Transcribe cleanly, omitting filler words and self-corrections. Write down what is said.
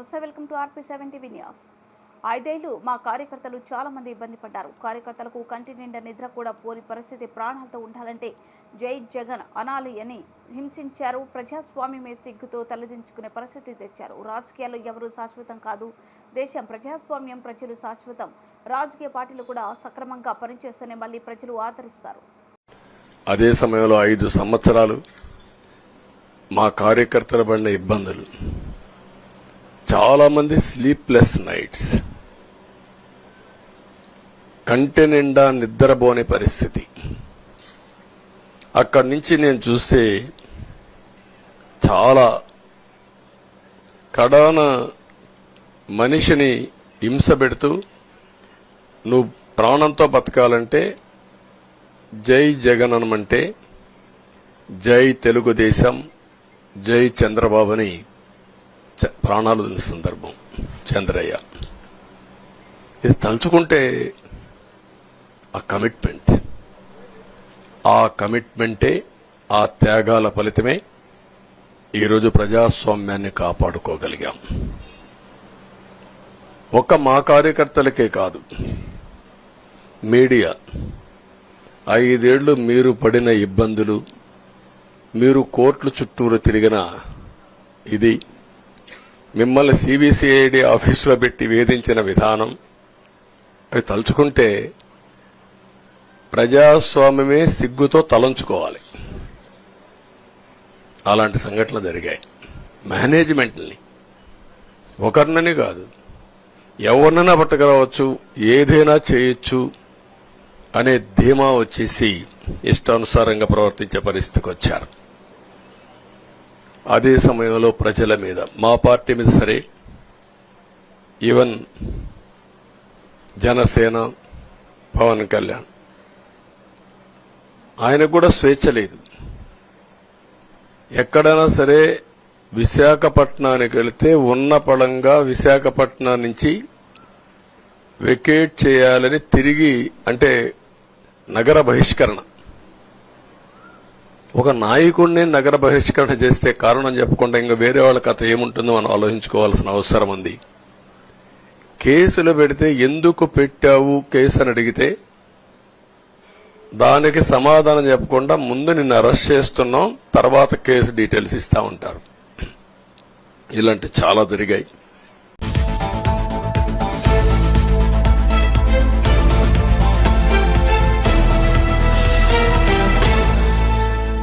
నమస్తే, welcome to RP7 TV news. 5 ఏళ్లు మా కార్యకర్తలు చాలా మంది ఇబ్బంది పడ్డారు. కార్యకర్తలకు కంటి నిండా నిద్ర కూడా పోని పరిస్థితి. ప్రాణాలతో ఉండాలంటే జై జగన్ అనాలి అని హింసించారు. ప్రజాస్వామ్యమే సిగ్గుతో తలదించుకునే పరిస్థితి తెచ్చారు. రాజకీయాల్లో ఎవరు శాశ్వతం కాదు. దేశం ప్రజాస్వామ్యం, ప్రజలు శాశ్వతం. రాజకీయ పార్టీలు కూడా సక్రమంగా పనిచేస్తేనే మళ్ళీ ప్రజలు ఆదరిస్తారు. అదే సమయంలో 5 సంవత్సరాలు మా కార్యకర్తల పడిన ఇబ్బందులు, చాలా మంది స్లీప్లెస్ నైట్స్, కంటి నిండా నిద్రపోని పరిస్థితి. అక్కడి నుంచి నేను చూస్తే చాలా కడాన మనిషిని హింస పెడుతూ, నువ్వు ప్రాణంతో బతకాలంటే జై జగన్ అనమంటే జై తెలుగుదేశం, జై చంద్రబాబుని ప్రాణాలు వదిలిన సందర్భం చంద్రయ్య. ఇది తలుచుకుంటే ఆ కమిట్మెంటే, ఆ త్యాగాల ఫలితమే ఈరోజు ప్రజాస్వామ్యాన్ని కాపాడుకోగలిగాం. ఒక్క మా కార్యకర్తలకే కాదు, మీడియా 5 ఏళ్లు మీరు పడిన ఇబ్బందులు, మీరు కోర్టుల చుట్టూరు తిరిగిన ఇది, మిమ్మల్ని CBCID ఆఫీసులో పెట్టి వేధించిన విధానం, అవి తలుచుకుంటే ప్రజాస్వామ్యమే సిగ్గుతో తలంచుకోవాలి. అలాంటి సంఘటనలు జరిగాయి. మేనేజ్మెంట్ని ఒకరినని కాదు, ఎవరినైనా పట్టుకురావచ్చు, ఏదైనా చేయొచ్చు అనే ధీమా వచ్చేసి ఇష్టానుసారంగా ప్రవర్తించే పరిస్థితికి వచ్చారు. అదే సమయంలో ప్రజల మీద, మా పార్టీ మీద సరే, ఈవెన్ జనసేన పవన్ కళ్యాణ్, ఆయనకు కూడా స్వేచ్ఛ లేదు. ఎక్కడైనా సరే విశాఖపట్నానికి వెళితే ఉన్న పళంగా విశాఖపట్నం నుంచి వెకేట్ చేయాలని తిరిగి, అంటే నగర బహిష్కరణ. ఒక నాయకుడిని నగర బహిష్కరణ చేస్తే కారణం చెప్పకుండా ఇంకా వేరే వాళ్ళ కథ ఏముంటుందో మనం ఆలోచించుకోవాల్సిన అవసరం ఉంది. కేసులు పెడితే ఎందుకు పెట్టావు కేసు అని అడిగితే దానికి సమాధానం చెప్పకుండా ముందు నిన్ను అరెస్ట్ చేస్తున్నాం, తర్వాత కేసు డీటెయిల్స్ ఇస్తా ఉంటారు. ఇలాంటి చాలా జరిగాయి.